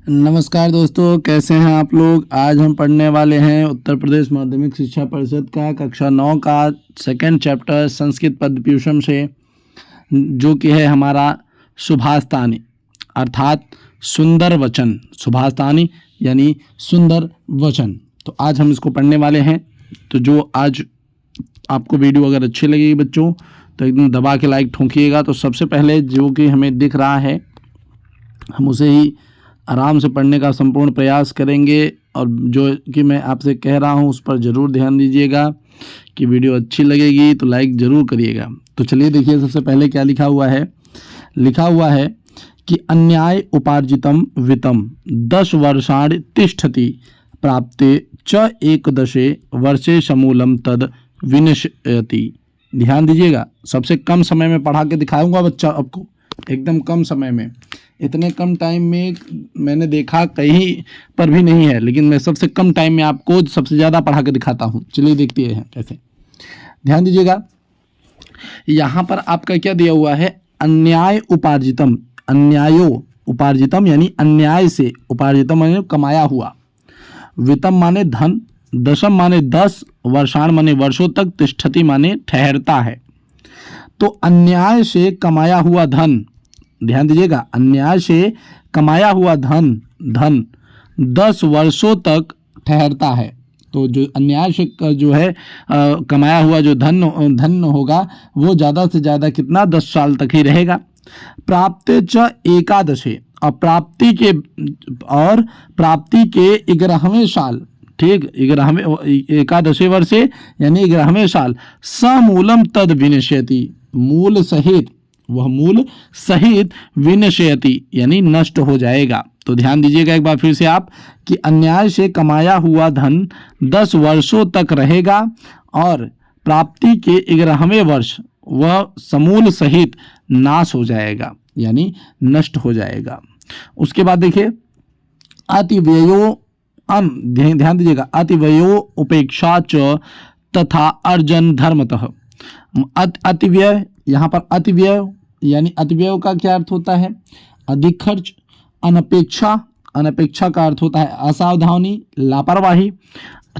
नमस्कार दोस्तों, कैसे हैं आप लोग। आज हम पढ़ने वाले हैं उत्तर प्रदेश माध्यमिक शिक्षा परिषद का कक्षा 9 का सेकंड चैप्टर संस्कृत पदप्यूषम से, जो कि है हमारा सुभाषतानी अर्थात सुंदर वचन। सुभाषतानी यानी सुंदर वचन। तो आज हम इसको पढ़ने वाले हैं। तो जो आज आपको वीडियो अगर अच्छी लगेगी बच्चों तो एकदम दबा के लाइक ठोंकिएगा। तो सबसे पहले जो कि हमें दिख रहा है हम उसे ही आराम से पढ़ने का संपूर्ण प्रयास करेंगे, और जो कि मैं आपसे कह रहा हूं उस पर ज़रूर ध्यान दीजिएगा कि वीडियो अच्छी लगेगी तो लाइक ज़रूर करिएगा। तो चलिए देखिए, सबसे पहले क्या लिखा हुआ है। लिखा हुआ है कि अन्याय उपार्जितम वित्तम 10 वर्षाणि तिष्ठति प्राप्ते च एकदशे वर्षे समूलम तद विनश्यति। ध्यान दीजिएगा, सबसे कम समय में पढ़ा के दिखाऊंगा बच्चा आपको, एकदम कम समय में। इतने कम टाइम में मैंने देखा कहीं पर भी नहीं है, लेकिन मैं सबसे कम टाइम में आपको सबसे ज़्यादा पढ़ा के दिखाता हूँ। चलिए देखते हैं कैसे। ध्यान दीजिएगा, यहाँ पर आपका क्या दिया हुआ है, अन्याय उपार्जितम। अन्यायो उपार्जितम यानी अन्याय से, उपार्जितम माने कमाया हुआ, वित्तम माने धन, दशम माने 10, वर्षाण माने वर्षों तक, तिष्ठति माने ठहरता है। तो अन्याय से कमाया हुआ धन, ध्यान दीजिएगा, अन्याय से कमाया हुआ धन 10 वर्षों तक ठहरता है। तो जो अन्याय से जो है कमाया हुआ जो धन होगा वो ज़्यादा से ज़्यादा कितना, 10 साल तक ही रहेगा। प्राप्त च एकादशे, और प्राप्ति के 11वें साल, ठीक, 11वें एकादशे वर्षे यानी 11वें साल, समूलम तद विनश्यति, मूल सहित, वह मूल सहित विनश्यति यानी नष्ट हो जाएगा। तो ध्यान दीजिएगा एक बार फिर से आप कि अन्याय से कमाया हुआ धन 10 वर्षों तक रहेगा और प्राप्ति के 11वें वर्ष वह समूल सहित नाश हो जाएगा यानी नष्ट हो जाएगा। उसके बाद देखिए, अतिव्ययो ध्यान दीजिएगा, अतिव्ययो उपेक्षा च तथा अर्जन धर्मतः। अतिव्यय, यहाँ पर अतिव्यय यानी अतिव्यय का क्या अर्थ होता है, अधिक खर्च। अनपेक्षा, अनपेक्षा का अर्थ होता है असावधानी, लापरवाही।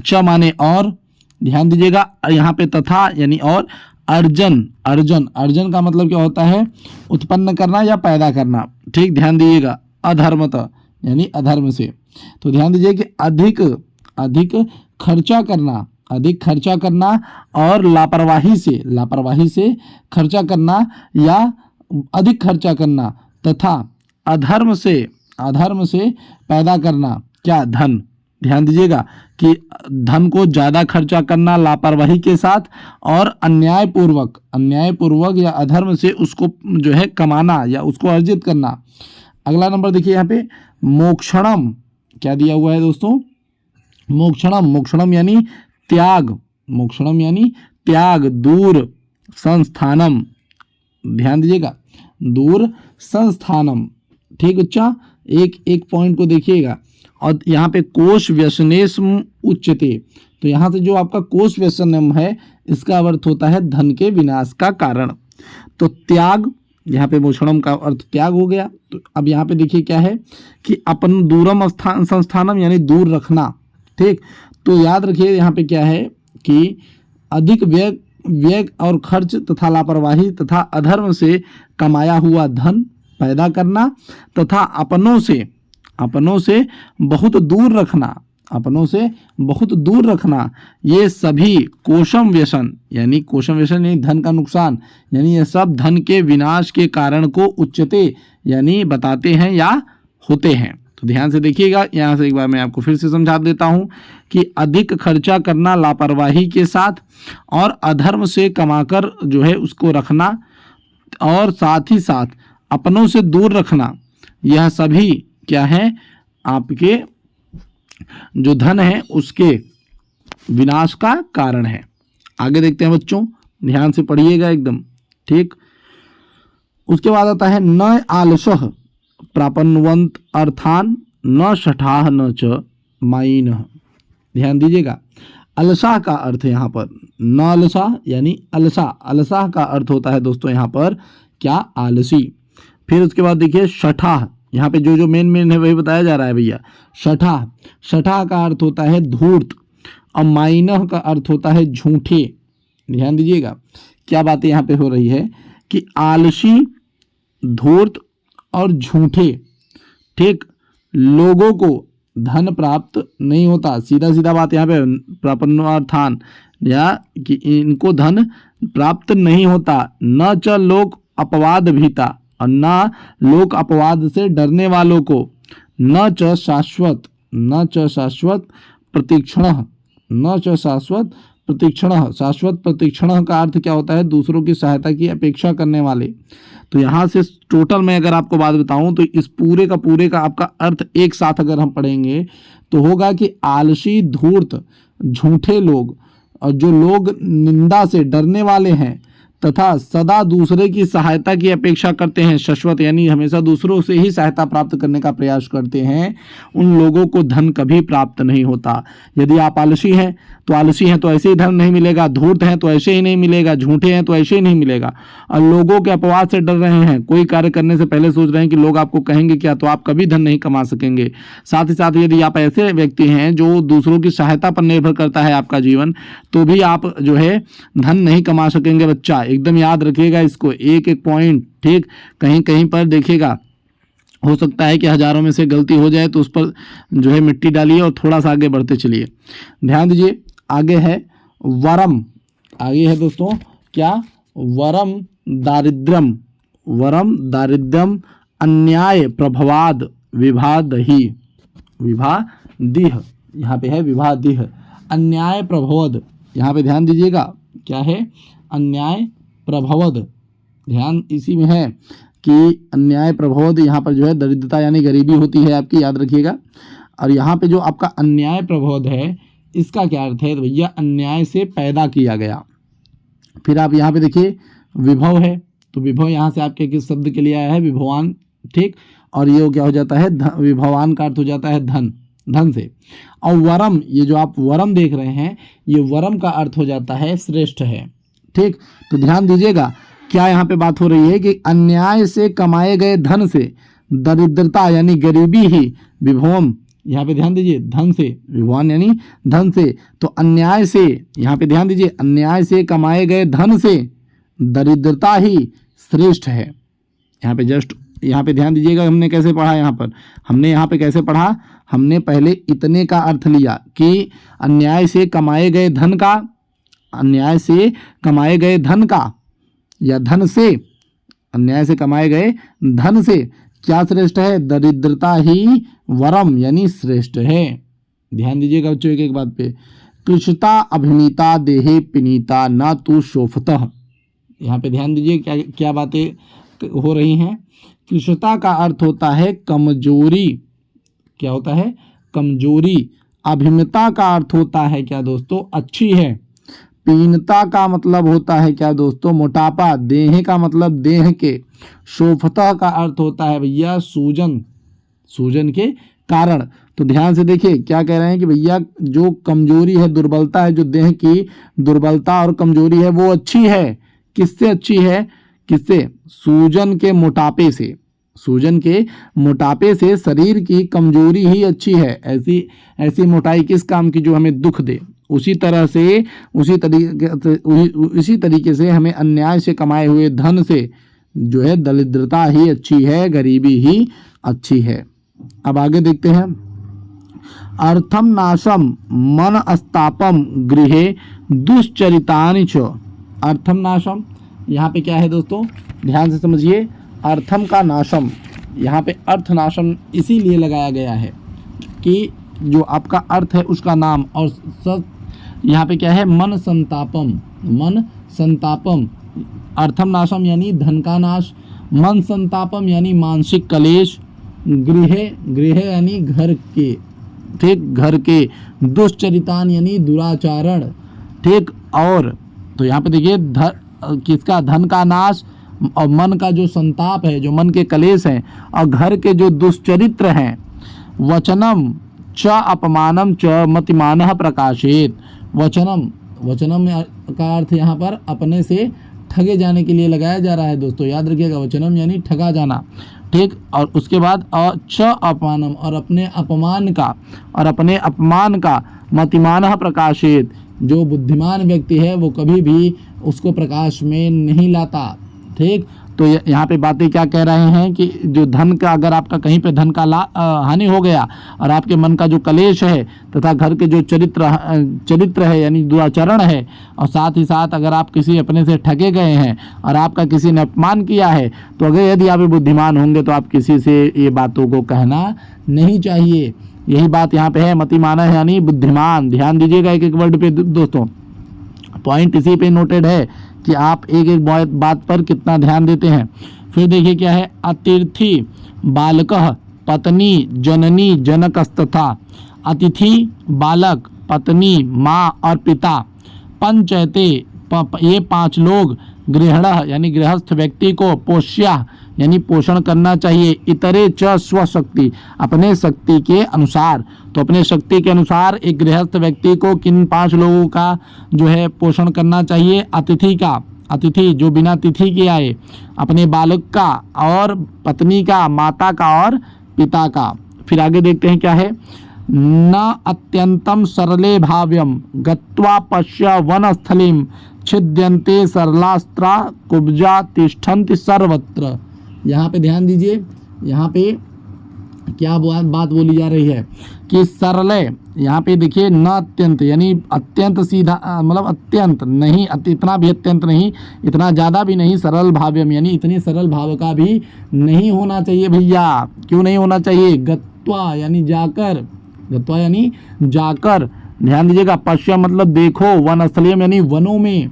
च माने और, ध्यान दीजिएगा यहाँ पे तथा यानी और। अर्जन, अर्जन का मतलब क्या होता है, उत्पन्न करना या पैदा करना, ठीक, ध्यान दीजिएगा। अधर्मतः यानी अधर्म से। तो ध्यान दीजिए कि अधिक खर्चा करना और लापरवाही से खर्चा करना या अधिक खर्चा करना, तथा अधर्म से पैदा करना क्या, धन। ध्यान दीजिएगा कि धन को ज़्यादा खर्चा करना लापरवाही के साथ और अन्यायपूर्वक या अधर्म से उसको जो है कमाना या उसको अर्जित करना। अगला नंबर देखिए यहाँ पे, मोक्षणम क्या दिया हुआ है दोस्तों, मोक्षणम यानी त्याग, दूर संस्थानम। ध्यान दीजिएगा, दूर संस्थानम, ठीक बच्चा, एक पॉइंट को देखिएगा। और यहाँ पे कोश व्यसनेस्म उच्यते, तो यहाँ से जो आपका कोश व्यसनम है इसका अर्थ होता है धन के विनाश का कारण। तो त्याग, यहाँ पे मोक्षणम का अर्थ त्याग हो गया। तो अब यहाँ पे देखिए क्या है कि अपन दूरम संस्थानम यानी दूर रखना, ठीक। तो याद रखिए यहाँ पे क्या है कि अधिक व्यय और खर्च तथा लापरवाही तथा अधर्म से कमाया हुआ धन पैदा करना तथा अपनों से बहुत दूर रखना, ये सभी कोशम व्यसन यानी धन का नुकसान, यानी ये सब धन के विनाश के कारण को उच्चते यानी बताते हैं या होते हैं। तो ध्यान से देखिएगा, यहाँ से एक बार मैं आपको फिर से समझा देता हूँ कि अधिक खर्चा करना लापरवाही के साथ और अधर्म से कमाकर जो है उसको रखना और साथ ही साथ अपनों से दूर रखना, यह सभी क्या है, आपके जो धन है उसके विनाश का कारण है। आगे देखते हैं बच्चों, ध्यान से पढ़िएगा एकदम, ठीक। उसके बाद आता है न आलसः प्रापन्वंत अर्थान न शठाह न च मायिनः। ध्यान दीजिएगा, अलसा का अर्थ यहाँ पर न अलसा यानी अलसा का अर्थ होता है दोस्तों यहाँ पर क्या, आलसी। फिर उसके बाद देखिए शठाह यहाँ पे जो जो मेन है वही बताया जा रहा है भैया। शठा का अर्थ होता है धूर्त और माइनह का अर्थ होता है झूठे। ध्यान दीजिएगा क्या बातें यहाँ पे हो रही है कि आलसी, धूर्त और झूठे, ठीक, लोगों को धन प्राप्त नहीं होता। सीधा सीधा बात यहाँ पे प्रपन्नार्थान, या कि इनको धन प्राप्त नहीं होता। न च लोक अपवाद भीता, और न लोक अपवाद से डरने वालों को। न च शाश्वत प्रतीक्षण, न च शाश्वत प्रतीक्षण। शाश्वत प्रतीक्षण का अर्थ क्या होता है? दूसरों की सहायता की अपेक्षा करने वाले। तो यहाँ से टोटल मैं अगर आपको बात बताऊं तो इस पूरे का आपका अर्थ एक साथ अगर हम पढ़ेंगे तो होगा कि आलसी, धूर्त, झूठे लोग, और जो लोग निंदा से डरने वाले हैं तथा सदा दूसरे की सहायता की अपेक्षा करते हैं, शाश्वत यानी हमेशा दूसरों से ही सहायता प्राप्त करने का प्रयास करते हैं, उन लोगों को धन कभी प्राप्त नहीं होता। यदि आप आलसी हैं तो ऐसे ही धन नहीं मिलेगा, धूर्त हैं तो ऐसे ही नहीं मिलेगा, झूठे हैं तो ऐसे ही नहीं मिलेगा, और लोगों के अपवाद से डर रहे हैं, कोई कार्य करने से पहले सोच रहे हैं कि लोग आपको कहेंगे क्या, तो आप कभी धन नहीं कमा सकेंगे। साथ ही साथ यदि आप ऐसे व्यक्ति हैं जो दूसरों की सहायता पर निर्भर करता है आपका जीवन, तो भी आप जो है धन नहीं कमा सकेंगे। बच्चा एकदम याद रखिएगा इसको, एक एक पॉइंट, ठीक। कहीं कहीं पर देखिएगा हो सकता है कि हजारों में से गलती हो जाए, तो उस पर जो है मिट्टी डालिए और थोड़ा सा आगे बढ़ते चलिए। ध्यान दीजिए आगे है वरम, आगे है दोस्तों क्या? वरम दारिद्र्यम अन्याय प्रभवाद विभादहि, विभादिह, यहाँ पे है विभादिह, अन्याय प्रभवद। यहाँ पे ध्यान दीजिएगा क्या है? अन्याय प्रभवद। ध्यान इसी में है कि अन्याय प्रभवद, यहाँ पर जो है दरिद्रता यानी गरीबी होती है आपकी, याद रखिएगा। और यहाँ पे जो आपका अन्याय प्रभवद है, इसका क्या अर्थ है? भैया अन्याय से पैदा किया गया। फिर आप यहाँ पे देखिए विभव है, तो विभव यहाँ से आपके किस शब्द के लिए आया है? विभवान, ठीक। और ये क्या हो जाता है? विभवान का अर्थ हो जाता है धन, धन से। और वरम, ये जो आप वरम देख रहे हैं, ये वरम का अर्थ हो जाता है श्रेष्ठ है, ठीक। तो ध्यान दीजिएगा क्या यहाँ पे बात हो रही है कि अन्याय से कमाए गए धन से दरिद्रता यानी गरीबी ही विभवम, यहाँ पे ध्यान दीजिए धन से, विभवान यानी धन से, तो अन्याय से, यहाँ पे ध्यान दीजिए अन्याय से कमाए गए धन से दरिद्रता ही श्रेष्ठ है। यहाँ पे जस्ट यहाँ पे ध्यान दीजिएगा हमने कैसे पढ़ा, हमने यहाँ पे कैसे पढ़ा? हमने पहले इतने का अर्थ लिया कि अन्याय से कमाए गए धन का, अन्याय से कमाए गए धन का, या धन से, अन्याय से कमाए गए धन से क्या श्रेष्ठ है? दरिद्रता ही वरम यानी श्रेष्ठ है। ध्यान दीजिएगा बच्चों एक एक बात पे। कृषता अभिनीता देहे पिनीता ना तू शोफतः, यहाँ पे ध्यान दीजिए क्या क्या बातें हो रही हैं। कृषता का अर्थ होता है कमजोरी, क्या होता है? कमजोरी। अभिमिता का अर्थ होता है क्या दोस्तों? अच्छी है। पीनता का मतलब होता है क्या दोस्तों? मोटापा। देह का मतलब देह के। शोफता का अर्थ होता है भैया सूजन, सूजन के कारण। तो ध्यान से देखिए क्या कह रहे हैं कि भैया जो कमजोरी है, दुर्बलता है, जो देह की दुर्बलता और कमजोरी है वो अच्छी है। किससे अच्छी है? किससे? सूजन के मोटापे से। सूजन के मोटापे से शरीर की कमजोरी ही अच्छी है। ऐसी मोटाई किस काम की जो हमें दुख दे। उसी तरीके से हमें अन्याय से कमाए हुए धन से जो है दरिद्रता ही अच्छी है, गरीबी ही अच्छी है। अब आगे देखते हैं। अर्थम नाशम मन अस्तापम गृहे दुश्चरितानि च। अर्थम नाशम, यहाँ पे क्या है दोस्तों? ध्यान से समझिए। अर्थम का नाशम, यहाँ पे अर्थ नाशम इसीलिए लगाया गया है कि जो आपका अर्थ है उसका नाम, और सब यहाँ पे क्या है? मन संतापम, मन संतापम। अर्थम नाशम यानी धन का नाश, मन संतापम यानी मानसिक कलेश, गृह यानी घर के, ठीक, घर के, दुश्चरितान यानी दुराचारण, ठीक। और तो यहाँ पे देखिए किसका? धन का नाश, और मन का जो संताप है, जो मन के कलेश हैं, और घर के जो दुष्चरित्र हैं। वचनम च अपमानम च मतिमानः प्रकाशित। वचनम का अर्थ यहाँ पर अपने से ठगे जाने के लिए लगाया जा रहा है दोस्तों, याद रखिएगा। वचनम यानी ठगा जाना, ठीक। और उसके बाद च अपमानम, और अपने अपमान का मतिमानः प्रकाशित, जो बुद्धिमान व्यक्ति है वो कभी भी उसको प्रकाश में नहीं लाता। ठीक। तो यहाँ पे बातें क्या कह रहे हैं कि जो धन का, अगर आपका कहीं पे धन का हानि हो गया और आपके मन का जो कलेश है तथा घर के जो चरित्र है यानी दुराचरण है, और साथ ही साथ अगर आप किसी अपने से ठगे गए हैं और आपका किसी ने अपमान किया है, तो अगर यदि आप बुद्धिमान होंगे तो आप किसी से ये बातों को कहना नहीं चाहिए। यही बात यहाँ पे है, मतिमानः यानी बुद्धिमान। ध्यान दीजिएगा एक एक वर्ड पे दोस्तों, पॉइंट इसी पे नोटेड है कि आप एक एक बात पर कितना ध्यान देते हैं। फिर देखिए क्या है, अतिथि बालकः पत्नी जननी जनकस्तथा। अतिथि, बालक, पत्नी, माँ और पिता। पंचैते, ये 5 लोग। गृहणः यानी गृहस्थ व्यक्ति को। पोष्यः यानी पोषण करना चाहिए। इतरे च स्वशक्ति, अपने शक्ति के अनुसार। तो अपने शक्ति के अनुसार एक गृहस्थ व्यक्ति को किन 5 लोगों का जो है पोषण करना चाहिए? अतिथि का, अतिथि जो बिना तिथि के आए, अपने बालक का, और पत्नी का, माता का और पिता का। फिर आगे देखते हैं क्या है, न अत्यंतम सरले भाव्यम गत्वा पश्य वनस्थलीम छिद्यन्ते सरलास्त्रा कुब्जा तिष्ठन्ति सर्वत्र। यहाँ पे ध्यान दीजिए, यहाँ पे क्या बात बोली जा रही है कि सरले, यहाँ पे देखिए न अत्यंत यानी अत्यंत सीधा, मतलब अत्यंत नहीं, इतना भी अत्यंत नहीं, इतना ज़्यादा भी नहीं। सरल भाव्यम यानी इतनी सरल भाव का भी नहीं होना चाहिए भैया। क्यों नहीं होना चाहिए? गत्वा यानी जाकर, गत्वा यानी जाकर। ध्यान दीजिएगा, पश्चिम मतलब देखो, वनस्थलीम यानी वनों में।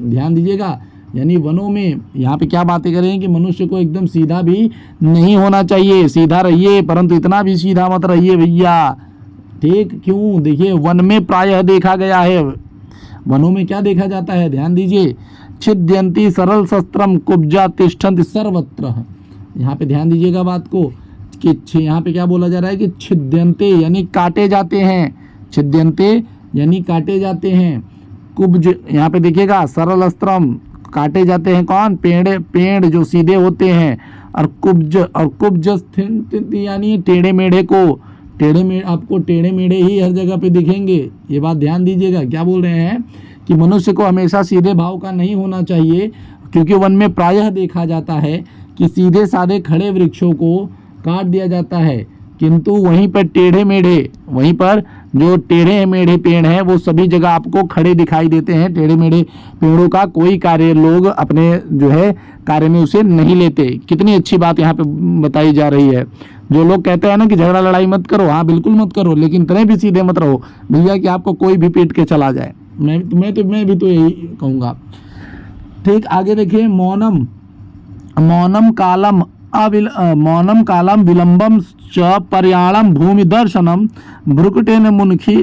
ध्यान दीजिएगा, यानी वनों में। यहाँ पे क्या बातें कर रहे हैं कि मनुष्य को एकदम सीधा भी नहीं होना चाहिए। सीधा रहिए परंतु इतना भी सीधा मत रहिए भैया। ठीक। क्यों? देखिए वन में प्रायः देखा गया है, वनों में क्या देखा जाता है? ध्यान दीजिए, छिद्यन्ति सरल शस्त्रम कुब्जा तिष्ठन्ति सर्वत्र। यहाँ पे ध्यान दीजिएगा बात को कि यहाँ पे क्या बोला जा रहा है कि छिद्यन्ते यानी काटे जाते हैं। छिद्यन्ते यानी काटे जाते हैं। कुब्ज, यहाँ पे देखिएगा सरल अस्त्रम, काटे जाते हैं कौन? पेड़ जो सीधे होते हैं। और कुब्ज यानी टेढ़े मेढ़े को। आपको टेढ़े मेढ़े ही हर जगह पे दिखेंगे। ये बात ध्यान दीजिएगा, क्या बोल रहे हैं कि मनुष्य को हमेशा सीधे भाव का नहीं होना चाहिए, क्योंकि वन में प्रायः देखा जाता है कि सीधे साधे खड़े वृक्षों को काट दिया जाता है, किंतु वहीं पर जो टेढ़े मेढ़े पेड़ हैं वो सभी जगह आपको खड़े दिखाई देते हैं। टेढ़े मेढ़े पेड़ों का कोई कार्य लोग अपने जो है कार्य में उसे नहीं लेते। कितनी अच्छी बात यहाँ पे बताई जा रही है। जो लोग कहते हैं ना कि झगड़ा लड़ाई मत करो, हाँ बिल्कुल मत करो, लेकिन इतने भी सीधे मत रहो भैया कि आपको कोई भी पीट के चला जाए। मैं भी तो यही कहूँगा। ठीक। आगे देखिए, मौनम कालम विलंबम च पर्याणम भूमि दर्शनम भ्रुकुटेन मुनखी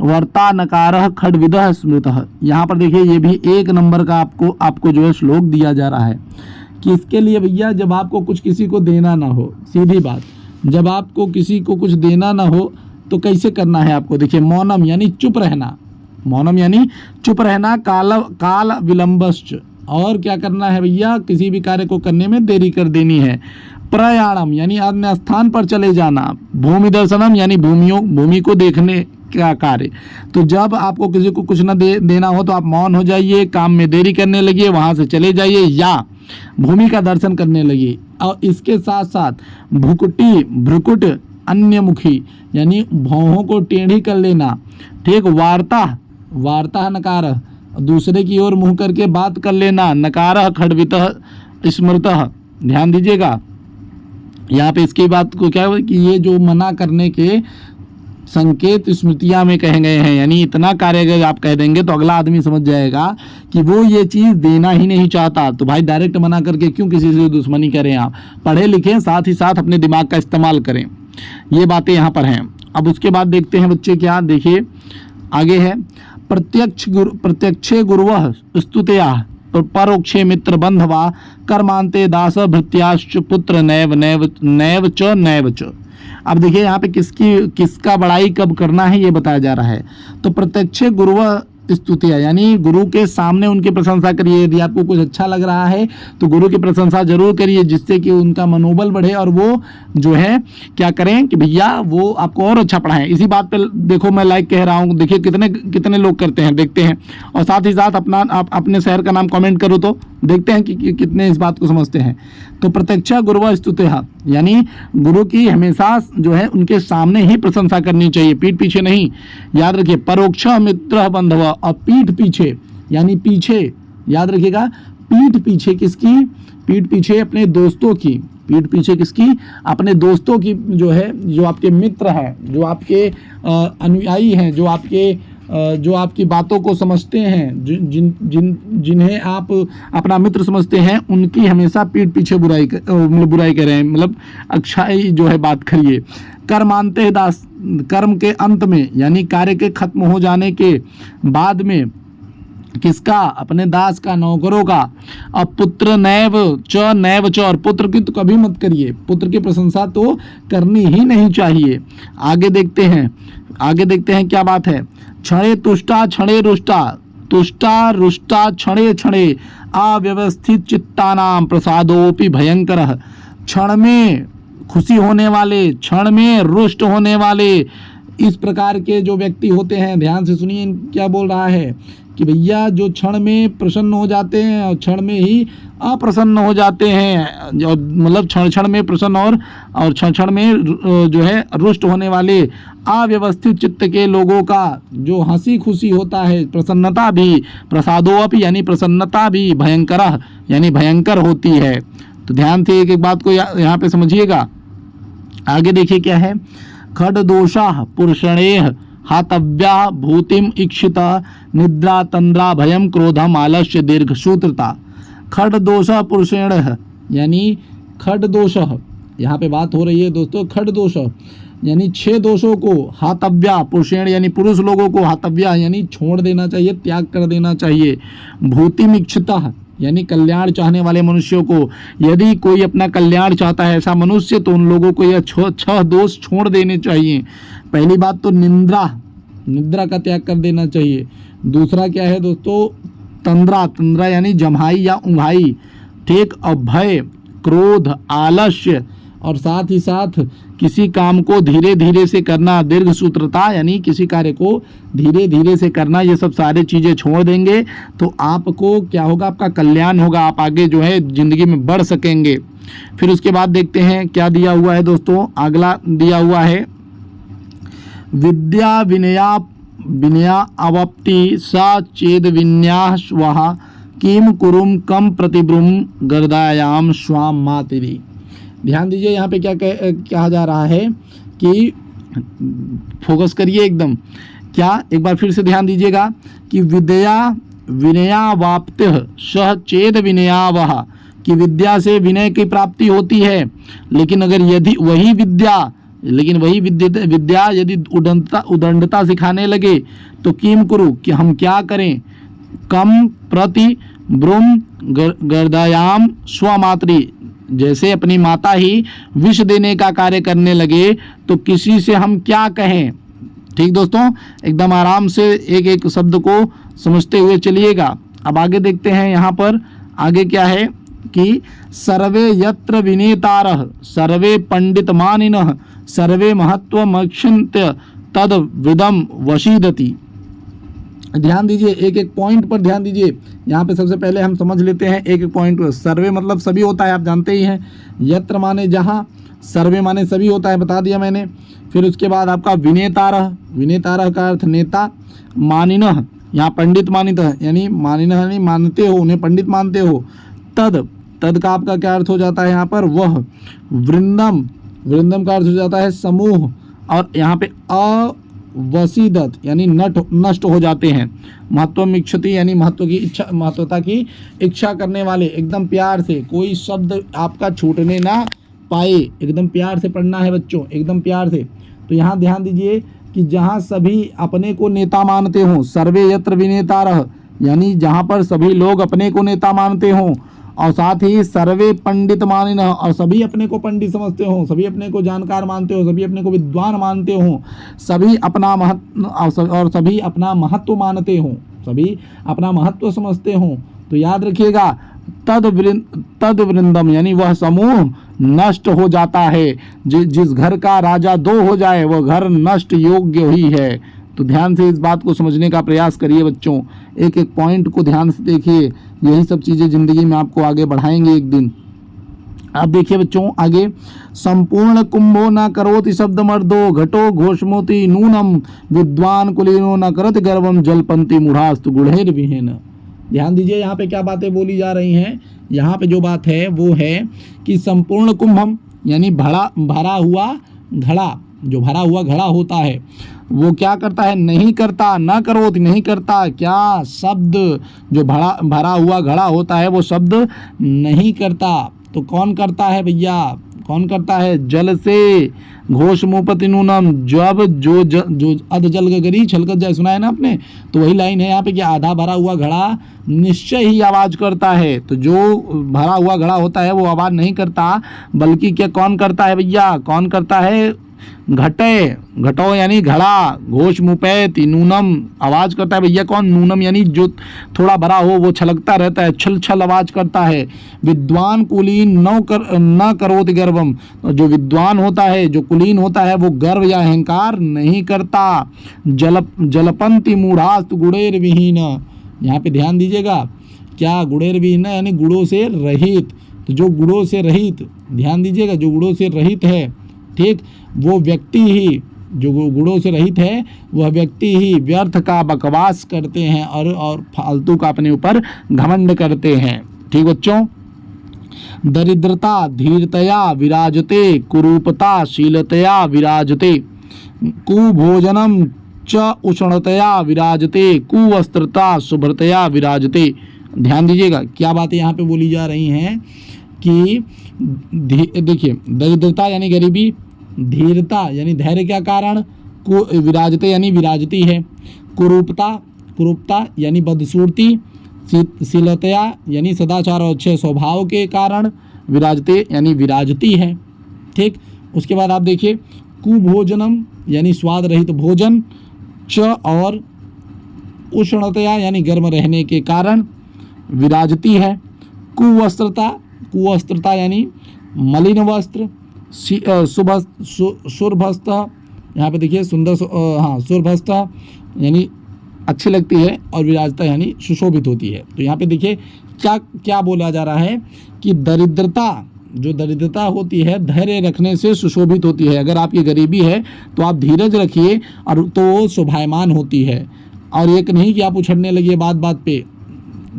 वर्ता नकारः खड्विदः स्मृतः। यहाँ पर देखिए ये भी 1 नंबर का आपको जो है श्लोक दिया जा रहा है कि इसके लिए भैया जब आपको कुछ किसी को देना ना हो, सीधी बात, जब आपको किसी को कुछ देना ना हो तो कैसे करना है आपको? देखिए मौनम यानी चुप रहना, मौनम यानी चुप रहना, काल विलंबश्च, और क्या करना है भैया? किसी भी कार्य को करने में देरी कर देनी है। प्रयाणम यानी अन्य स्थान पर चले जाना। भूमि दर्शनम यानी भूमि को देखने का कार्य। तो जब आपको किसी को कुछ न देना हो तो आप मौन हो जाइए, काम में देरी करने लगिए, वहाँ से चले जाइए या भूमि का दर्शन करने लगिए। और इसके साथ साथ भ्रुकुट अन्यमुखी यानी भौहों को टेढ़ी कर लेना। ठीक। वार्ता नकार, दूसरे की ओर मुंह करके बात कर लेना। नकारः खड्वितः स्मृतः। ध्यान दीजिएगा, यहाँ पे इसकी बात को क्या है कि ये जो मना करने के संकेत स्मृतियाँ में कहे गए हैं, यानी इतना कार्य अगर आप कह देंगे तो अगला आदमी समझ जाएगा कि वो ये चीज़ देना ही नहीं चाहता। तो भाई डायरेक्ट मना करके क्यों किसी से दुश्मनी करें? आप पढ़े लिखें, साथ ही साथ अपने दिमाग का इस्तेमाल करें। ये बातें यहाँ पर हैं। अब उसके बाद देखते हैं बच्चे क्या, देखिए आगे है, प्रत्यक्षे गुरुवः स्तुतया परोक्षे मित्र बंधवा कर्मांते दास भृत्याश्च पुत्र नैव च। अब देखिए यहाँ पे किसका बड़ाई कब करना है ये बताया जा रहा है। तो प्रत्यक्षे गुरुवः स्तुतिया, यानी गुरु के सामने उनकी प्रशंसा करिए। यदि आपको कुछ अच्छा लग रहा है तो गुरु की प्रशंसा जरूर करिए, जिससे कि उनका मनोबल बढ़े और वो जो है क्या करें कि भैया वो आपको और अच्छा पढ़ाएं। इसी बात पे देखो मैं लाइक कह रहा हूँ, देखिए कितने कितने लोग करते हैं, देखते हैं। और साथ ही साथ आप अपने शहर का नाम कमेंट करो तो देखते हैं कि कितने इस बात को समझते हैं। तो प्रत्यक्षा गुरु स्तुत्या, यानी गुरु की हमेशा जो है उनके सामने ही प्रशंसा करनी चाहिए, पीठ पीछे नहीं। याद रखिए, परोक्ष मित्र बंधव, और पीठ पीछे यानी पीछे, याद रखिएगा, पीठ पीछे किसकी? पीठ पीछे अपने दोस्तों की। पीठ पीछे किसकी? अपने दोस्तों की, जो है जो आपके मित्र हैं, जो आपके अनुयायी हैं, जो आपकी बातों को समझते हैं, जिन्हें आप अपना मित्र समझते हैं, उनकी हमेशा पीठ पीछे बुराई करें, मतलब अच्छाई जो है बात करिए। कर्मांते दास, कर्म के अंत में यानी कार्य के खत्म हो जाने के बाद में किसका? अपने दास का, नौकरों का। अब पुत्र नैव च, और पुत्र की तो कभी मत करिए, पुत्र की प्रशंसा तो करनी ही नहीं चाहिए। आगे देखते हैं क्या बात है। क्षणे तुष्टा क्षणे रुष्टा, तुष्टा रुष्टा क्षणे क्षणे, अव्यवस्थित चित्तानाम प्रसादोपि भयंकर। क्षण में खुशी होने वाले, क्षण में रुष्ट होने वाले, इस प्रकार के जो व्यक्ति होते हैं, ध्यान से सुनिए क्या बोल रहा है कि भैया जो क्षण में प्रसन्न हो जाते हैं और क्षण में ही अप्रसन्न हो जाते हैं, मतलब क्षण में प्रसन्न और क्षण में जो है रुष्ट होने वाले अव्यवस्थित चित्त के लोगों का जो हंसी खुशी होता है, प्रसन्नता भी, प्रसादोपि यानी प्रसन्नता भी, भयंकर यानी भयंकर होती है। तो ध्यान से एक एक बात को यहाँ पे समझिएगा। आगे देखिए क्या है। खड दोषा पुरुषणेह हातव्या भूतिम इक्षिता, निद्रा तंद्रा भयम क्रोधम आलस्य दीर्घ सूत्रता। खड दोष पुरुषेण, यानी खड दोष, यहाँ पे बात हो रही है दोस्तों, खड दोष यानी 6 दोषों को हातव्या, पुरुषेण यानी पुरुष लोगों को, हातव्या यानी छोड़ देना चाहिए, त्याग कर देना चाहिए। भूतिम इक्षिता यानी कल्याण चाहने वाले मनुष्यों को, यदि कोई अपना कल्याण चाहता है ऐसा मनुष्य, तो उन लोगों को यह 6 दोष छोड़ देने चाहिए। पहली बात तो निद्रा का त्याग कर देना चाहिए। दूसरा क्या है दोस्तों? तंद्रा यानी जम्हाई या ऊंघाई, ठीक। और भय, क्रोध, आलस्य, और साथ ही साथ किसी काम को धीरे धीरे से करना, दीर्घ सूत्रता यानी किसी कार्य को धीरे धीरे से करना, ये सब सारी चीज़ें छोड़ देंगे तो आपको क्या होगा? आपका कल्याण होगा, आप आगे जो है जिंदगी में बढ़ सकेंगे। फिर उसके बाद देखते हैं क्या दिया हुआ है दोस्तों। अगला दिया हुआ है, विद्या विनया अवप्ति सा चेद विन्यास वहा, किम कुरुम कम प्रतिब्रुम गर्दायाम स्वाम मातिरी। ध्यान दीजिए यहाँ पे क्या कहा जा रहा है कि फोकस करिए एकदम। क्या, एक बार फिर से ध्यान दीजिएगा कि विद्या विनयावाप्तिः सह चेद विनयावह, कि विद्या से विनय की प्राप्ति होती है, लेकिन अगर यदि वही विद्या यदि उदंडता सिखाने लगे तो किम कुरु, कि हम क्या करें? कम प्रति ब्रूम गर्दायाम स्वमात्री, जैसे अपनी माता ही विष देने का कार्य करने लगे तो किसी से हम क्या कहें? ठीक दोस्तों, एकदम आराम से एक एक शब्द को समझते हुए चलिएगा। अब आगे देखते हैं यहाँ पर आगे क्या है कि सर्वे यत्र विनेतारः सर्वे पंडित मानिनः सर्वे महत्वमक्षन्त्य तद विदम वशीदति। ध्यान दीजिए, एक एक पॉइंट पर ध्यान दीजिए। यहाँ पे सबसे पहले हम समझ लेते हैं एक एक पॉइंट पर। सर्वे मतलब सभी होता है, आप जानते ही हैं। यत्र माने जहाँ, सर्वे माने सभी होता है, बता दिया मैंने। फिर उसके बाद आपका विनेतारः का अर्थ नेता, मानिनः यहाँ पंडित मानितः यानी मानिनः यानी मानते हो, उन्हें पंडित मानते हो। तद का आपका क्या अर्थ हो जाता है यहाँ पर? वह। वृंदम का अर्थ हो जाता है समूह, और यहाँ पे अवसीदत यानी नष्ट हो जाते हैं। महत्वम इच्छति यानी महत्वता की इच्छा करने वाले, एकदम प्यार से, कोई शब्द आपका छूटने ना पाए, एकदम प्यार से पढ़ना है बच्चों, एकदम प्यार से। तो यहाँ ध्यान दीजिए कि जहाँ सभी अपने को नेता मानते हों, सर्वे यत्र विनेतारः यानी जहाँ पर सभी लोग अपने को नेता मानते हों, और साथ ही सर्वे पंडित मानिनः और सभी अपने को पंडित समझते हों, सभी अपने को जानकार मानते हो, सभी अपने को विद्वान मानते हों, सभी अपना महत्व मानते हों, सभी अपना महत्व समझते हों तो याद रखिएगा तद वृंदम यानी वह समूह नष्ट हो जाता है। जिस घर का राजा दो हो जाए वह घर नष्ट योग्य ही है। तो ध्यान से इस बात को समझने का प्रयास करिए बच्चों, एक एक पॉइंट को ध्यान से देखिए, यही सब चीजें जिंदगी में आपको आगे बढ़ाएंगे एक दिन। अब देखिए बच्चों आगे, संपूर्ण कुंभो न करोति शब्द मर्दो घटो घोषमोति नूनम विद्वान कुलीनो न करत गर्वम जलपंती मूढ़ास्तु गुढ़ेर विहीन। ध्यान दीजिए यहाँ पे क्या बातें बोली जा रही हैं। यहाँ पे जो बात है वो है कि संपूर्ण कुंभम यानी भरा हुआ घड़ा, जो भरा हुआ घड़ा होता है वो क्या करता है, नहीं करता, न करोति नहीं करता, क्या शब्द, जो भरा हुआ घड़ा होता है वो शब्द नहीं करता। तो कौन करता है भैया, कौन करता है, जल से घोष मुपति नूनम, जब जो अध जल गगरी छलकत जाए, सुना है ना आपने, तो वही लाइन है यहाँ पे कि आधा भरा हुआ घड़ा निश्चय ही आवाज करता है। तो जो भरा हुआ घड़ा होता है वो आवाज नहीं करता, बल्कि क्या कौन करता है भैया, कौन करता है, घटो यानी घड़ा, घोष मुपैति नूनम आवाज करता है भैया, कौन, नूनम यानी जो थोड़ा भरा हो वो छलकता रहता है, छल छल आवाज करता है। विद्वान कुलीन न करोति गर्वम, जो विद्वान होता है, जो कुलीन होता है वो गर्व या अहंकार नहीं करता। जलपंती मूढ़ास्तु गुड़ेर विहीन, यहाँ पे ध्यान दीजिएगा, क्या गुड़ेर विहीन यानी गुड़ों से रहित। तो जो गुड़ों से रहित, ध्यान दीजिएगा, जो गुड़ों से रहित है, ठीक, वो व्यक्ति ही, जो गुणों से रहित है वह व्यक्ति ही व्यर्थ का बकवास करते हैं और फालतू का अपने ऊपर घमंड करते हैं। ठीक बच्चों, दरिद्रता धीरतया विराजते, कुरूपता शीलतया विराजते, कुभोजनम च उष्णतया विराजते, कुवस्त्रता शुभ्रतया विराजते। ध्यान दीजिएगा क्या बातें यहाँ पे बोली जा रही हैं कि देखिए, दरिद्रता यानी गरीबी, धीरता यानी धैर्य का कारण, विराजते यानी विराजती है, कुरूपता यानी बदसूरती, शीलतया यानी सदाचार और अच्छे स्वभाव के कारण विराजते यानी विराजती है। ठीक, उसके बाद आप देखिए, कुभोजनम यानी स्वाद रहित भोजन, च और उष्णतया यानी गर्म रहने के कारण विराजती है, कुवस्त्रता यानी मलिन वस्त्र, सुरभस्त, यहाँ पे देखिए सुंदर, सुरभस्त यानी अच्छी लगती है, और विराजता यानी सुशोभित होती है। तो यहाँ पे देखिए क्या क्या बोला जा रहा है कि दरिद्रता, जो दरिद्रता होती है धैर्य रखने से सुशोभित होती है। अगर आपकी गरीबी है तो आप धीरज रखिए और तो शोभायमान होती है, और एक नहीं कि आप उछड़ने लगिए बात बात पे।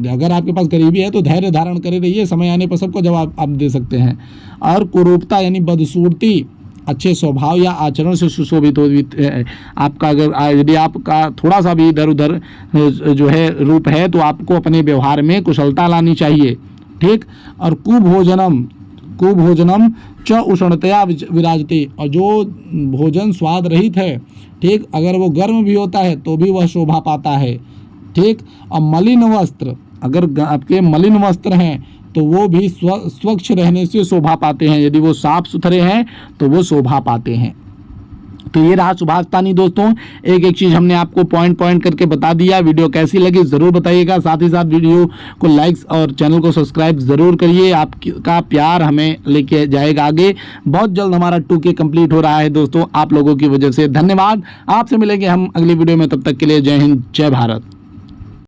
अगर आपके पास गरीबी है तो धैर्य धारण करे रहिए, समय आने पर सबको जवाब आप दे सकते हैं। और कुरूपता यानी बदसूरती, अच्छे स्वभाव या आचरण से सुशोभित हो आपका, अगर यदि आपका थोड़ा सा भी इधर उधर जो है रूप है तो आपको अपने व्यवहार में कुशलता लानी चाहिए। ठीक, और कुभोजनम च उष्णतया विराजते, और जो भोजन स्वाद रहित है, ठीक, अगर वो गर्म भी होता है तो भी वह शोभा पाता है। ठीक, और मलिन वस्त्र, अगर आपके मलिन वस्त्र हैं तो वो भी स्वच्छ रहने से शोभा पाते हैं, यदि वो साफ सुथरे हैं तो वो शोभा पाते हैं। तो ये रहा सुभाषतानी दोस्तों, एक एक चीज़ हमने आपको पॉइंट पॉइंट करके बता दिया। वीडियो कैसी लगी ज़रूर बताइएगा, साथ ही साथ वीडियो को लाइक्स और चैनल को सब्सक्राइब ज़रूर करिए, आपका प्यार हमें लेके जाएगा आगे। बहुत जल्द हमारा 2K कंप्लीट हो रहा है दोस्तों, आप लोगों की वजह से। धन्यवाद, आपसे मिलेंगे हम अगली वीडियो में, तब तक के लिए जय हिंद, जय भारत।